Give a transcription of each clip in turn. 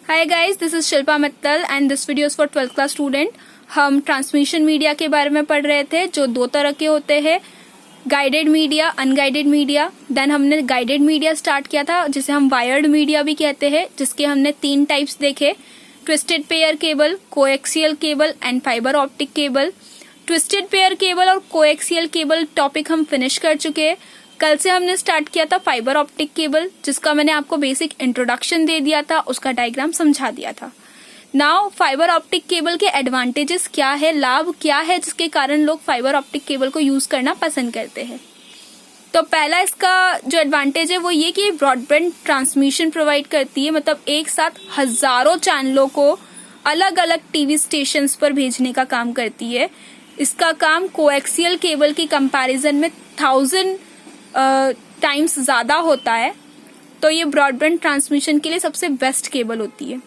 Hi guys, this is Shilpa Mittal and this video is for 12th class student. हम transmission media के बारे में पढ़ रहे थे जो दो तरह के होते हैं, guided media, unguided media. Then हमने गाइडेड मीडिया स्टार्ट किया था जिसे हम वायर्ड मीडिया भी कहते हैं, जिसके हमने 3 टाइप्स देखे, twisted pair cable, coaxial cable and fibre optic cable. Twisted pair cable और कोएक्सियल केबल टॉपिक हम फिनिश कर चुके हैं। कल से हमने स्टार्ट किया था फाइबर ऑप्टिक केबल, जिसका मैंने आपको बेसिक इंट्रोडक्शन दे दिया था, उसका डायग्राम समझा दिया था। नाउ फाइबर ऑप्टिक केबल के एडवांटेजेस क्या है, लाभ क्या है जिसके कारण लोग फाइबर ऑप्टिक केबल को यूज करना पसंद करते हैं। तो पहला इसका जो एडवांटेज है वो ये कि ब्रॉडबैंड ट्रांसमिशन प्रोवाइड करती है, मतलब एक साथ हजारों चैनलों को अलग अलग टीवी स्टेशंस पर भेजने का काम करती है। इसका काम कोएक्सियल केबल की कंपैरिजन में 1000 टाइम्स ज्यादा होता है, तो ये ब्रॉडबैंड ट्रांसमिशन के लिए सबसे बेस्ट केबल होती है।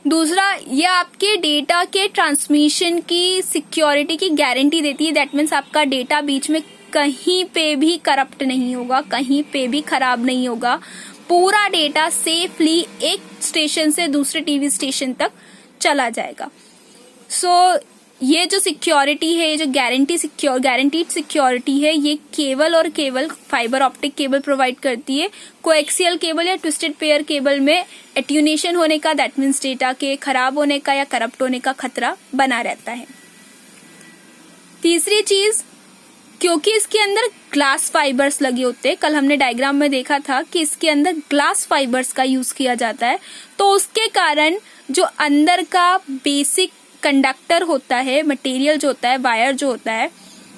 दूसरा, ये आपके डेटा के ट्रांसमिशन की सिक्योरिटी की गारंटी देती है। दैट मीन्स आपका डेटा बीच में कहीं पे भी करप्ट नहीं होगा, कहीं पे भी खराब नहीं होगा। पूरा डेटा सेफली एक स्टेशन से दूसरे टीवी स्टेशन तक चला जाएगा। ये जो सिक्योरिटी है, ये जो गारंटीड सिक्योरिटी है, ये केवल और केवल फाइबर ऑप्टिक केबल प्रोवाइड करती है। कोएक्सियल केबल या ट्विस्टेड पेयर केबल में एट्यूनेशन होने का, दैट मीन्स डेटा के खराब होने का या करप्ट होने का खतरा बना रहता है। तीसरी चीज, क्योंकि इसके अंदर ग्लास फाइबर्स लगे होते हैं, कल हमने डायग्राम में देखा था कि इसके अंदर ग्लास फाइबर्स का यूज किया जाता है, तो उसके कारण जो अंदर का बेसिक कंडक्टर होता है, मटेरियल जो होता है, वायर जो होता है,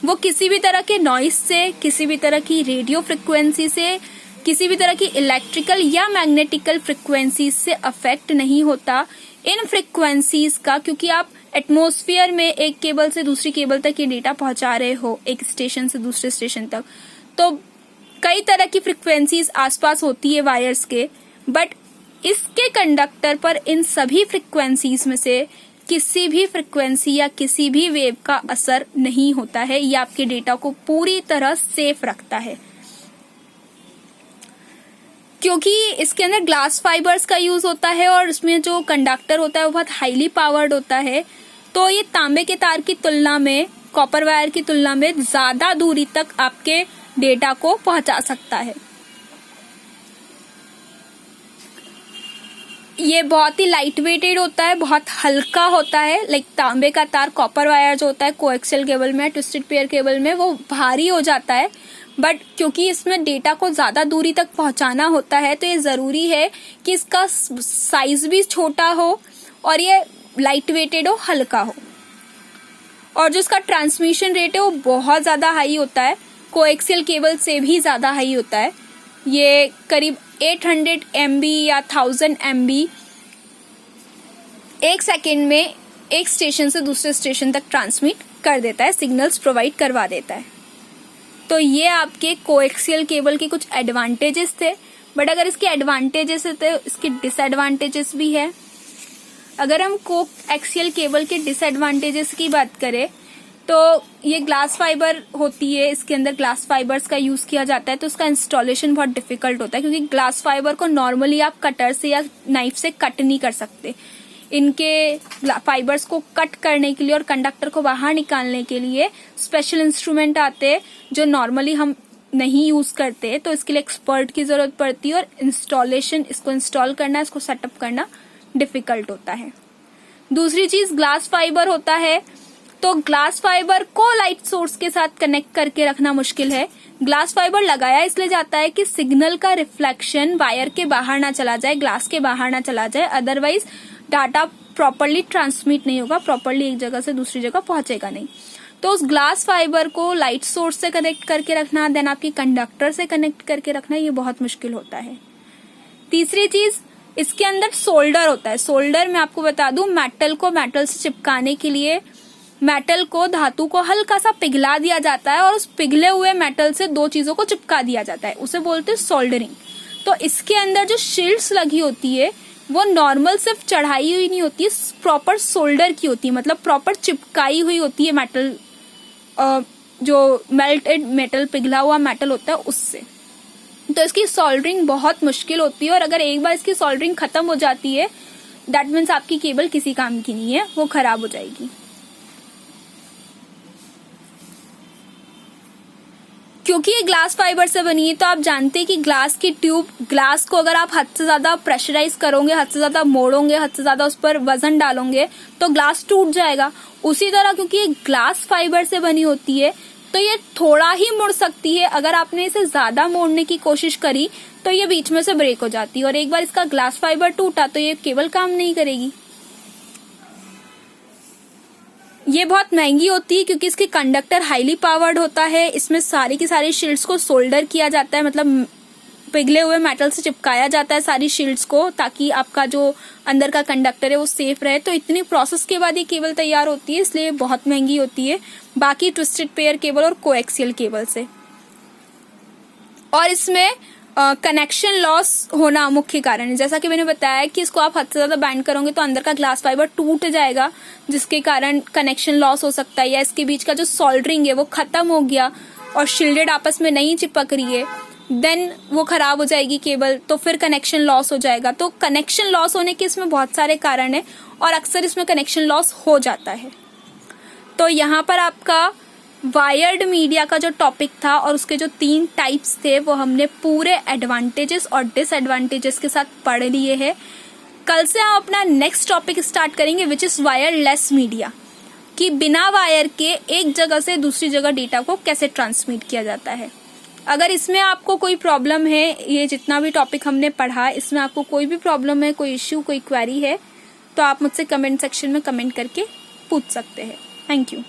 वो किसी भी तरह के नॉइस से, किसी भी तरह की रेडियो फ्रिक्वेंसी से, किसी भी तरह की इलेक्ट्रिकल या मैग्नेटिकल फ्रिक्वेंसीज से अफेक्ट नहीं होता। इन फ्रिक्वेंसीज का, क्योंकि आप एटमॉस्फेयर में एक केबल से दूसरी केबल तक ये डेटा पहुंचा रहे हो, एक स्टेशन से दूसरे स्टेशन तक, तो कई तरह की फ्रिक्वेंसीज आसपास होती है वायर्स के, बट इसके कंडक्टर पर इन सभी फ्रिक्वेंसीज में से किसी भी फ्रिक्वेंसी या किसी भी वेव का असर नहीं होता है। ये आपके डेटा को पूरी तरह सेफ रखता है। क्योंकि इसके अंदर ग्लास फाइबर्स का यूज होता है और इसमें जो कंडक्टर होता है वो बहुत हाईली पावर्ड होता है, तो ये तांबे के तार की तुलना में, कॉपर वायर की तुलना में ज्यादा दूरी तक आपके डेटा को पहुंचा सकता है। ये बहुत ही लाइट वेटेड होता है, बहुत हल्का होता है। लाइक तांबे का तार, कॉपर वायर जो होता है कोएक्सियल केबल में, ट्विस्टेड पेयर केबल में, वो भारी हो जाता है, बट क्योंकि इसमें डेटा को ज्यादा दूरी तक पहुंचाना होता है, तो ये जरूरी है कि इसका साइज भी छोटा हो और ये लाइट वेटेड हो, हल्का हो, और जो इसका ट्रांसमिशन रेट है वो बहुत ज्यादा हाई होता है, कोएक्सियल केबल से भी ज्यादा हाई होता है। ये करीब 800 MB या 1000 MB एक सेकेंड में एक स्टेशन से दूसरे स्टेशन तक ट्रांसमिट कर देता है, सिग्नल्स प्रोवाइड करवा देता है। तो ये आपके कोएक्सियल केबल के कुछ एडवांटेजेस थे, बट अगर इसके एडवांटेजेस है तो इसके डिसएडवांटेजेस भी है। अगर हम कोएक्सियल केबल के डिसएडवांटेजेस की बात करें तो ये ग्लास फाइबर होती है, इसके अंदर ग्लास फाइबर्स का यूज किया जाता है, तो उसका इंस्टॉलेशन बहुत डिफिकल्ट होता है, क्योंकि ग्लास फाइबर को नॉर्मली आप कटर से या नाइफ से कट नहीं कर सकते। इनके फाइबर्स को कट करने के लिए और कंडक्टर को बाहर निकालने के लिए स्पेशल इंस्ट्रूमेंट आते हैं जो नॉर्मली हम नहीं यूज करते, तो इसके लिए एक्सपर्ट की जरूरत पड़ती है, और इंस्टॉलेशन, इसको इंस्टॉल करना, इसको सेटअप करना डिफिकल्ट होता है। दूसरी चीज, ग्लास फाइबर होता है, तो ग्लास फाइबर को लाइट सोर्स के साथ कनेक्ट करके रखना मुश्किल है। ग्लास फाइबर लगाया इसलिए जाता है कि सिग्नल का रिफ्लेक्शन वायर के बाहर ना चला जाए, ग्लास के बाहर ना चला जाए, अदरवाइज डाटा प्रॉपरली ट्रांसमिट नहीं होगा, प्रॉपरली एक जगह से दूसरी जगह पहुंचेगा नहीं। तो उस ग्लास फाइबर को लाइट सोर्स से कनेक्ट करके रखना, देन आपकी कंडक्टर से कनेक्ट करके रखना, ये बहुत मुश्किल होता है। तीसरी चीज, इसके अंदर सोल्डर होता है। सोल्डर मैं आपको बता दूं, मेटल को मेटल से चिपकाने के लिए मेटल को, धातु को हल्का सा पिघला दिया जाता है और उस पिघले हुए मेटल से दो चीजों को चिपका दिया जाता है, उसे बोलते हैं सोल्डरिंग। तो इसके अंदर जो शील्ड्स लगी होती है वो नॉर्मल सिर्फ चढ़ाई हुई नहीं होती है, प्रॉपर सोल्डर की होती है, मतलब प्रॉपर चिपकाई हुई होती है मेटल, जो मेल्टेड मेटल, पिघला हुआ मेटल होता है उससे। तो इसकी सोल्डरिंग बहुत मुश्किल होती है, और अगर एक बार इसकी सोल्डरिंग खत्म हो जाती है दैट मीन्स आपकी केबल किसी काम की नहीं है, वो खराब हो जाएगी। क्योंकि ये ग्लास फाइबर से बनी है, तो आप जानते हैं कि ग्लास की ट्यूब, ग्लास को अगर आप हद से ज्यादा प्रेशराइज करोगे, हद से ज्यादा मोड़ोगे, हद से ज्यादा उस पर वजन डालोगे तो ग्लास टूट जाएगा। उसी तरह क्योंकि ये ग्लास फाइबर से बनी होती है तो ये थोड़ा ही मुड़ सकती है, अगर आपने इसे ज्यादा मोड़ने की कोशिश करी तो ये बीच में से ब्रेक हो जाती है, और एक बार इसका ग्लास फाइबर टूटा तो ये केबल काम नहीं करेगी। ये बहुत महंगी होती है क्योंकि इसकी कंडक्टर हाईली पावर्ड होता है। इसमें सारी की सारी शील्ड्स को सोल्डर किया जाता है, मतलब पिघले हुए मेटल से चिपकाया जाता है सारी शील्ड्स को, ताकि आपका जो अंदर का कंडक्टर है वो सेफ रहे। तो इतनी प्रोसेस के बाद ये केबल तैयार होती है, इसलिए बहुत महंगी होती है बाकी ट्विस्टेड पेयर केबल और कोएक्सियल केबल से। और इसमें कनेक्शन लॉस होना मुख्य कारण है। जैसा कि मैंने बताया कि इसको आप हद से ज्यादा बैंड करोगे तो अंदर का ग्लास फाइबर टूट जाएगा, जिसके कारण कनेक्शन लॉस हो सकता है, या इसके बीच का जो सोल्डरिंग है वो खत्म हो गया और शील्डेड आपस में नहीं चिपक रही है, देन वो खराब हो जाएगी केबल, तो फिर कनेक्शन लॉस हो जाएगा। तो कनेक्शन लॉस होने के इसमें बहुत सारे कारण है और अक्सर इसमें कनेक्शन लॉस हो जाता है। तो यहाँ पर आपका वायर्ड मीडिया का जो टॉपिक था और उसके जो 3 टाइप्स थे वो हमने पूरे एडवांटेजेस और डिसएडवांटेजेस के साथ पढ़ लिए हैं। कल से हम अपना नेक्स्ट टॉपिक स्टार्ट करेंगे विच इज वायरलेस मीडिया, कि बिना वायर के एक जगह से दूसरी जगह डेटा को कैसे ट्रांसमिट किया जाता है। अगर इसमें आपको कोई प्रॉब्लम है, ये जितना भी टॉपिक हमने पढ़ा इसमें आपको कोई भी प्रॉब्लम है, कोई इश्यू, कोई क्वेरी है, तो आप मुझसे कमेंट सेक्शन में कमेंट करके पूछ सकते हैं। Thank you.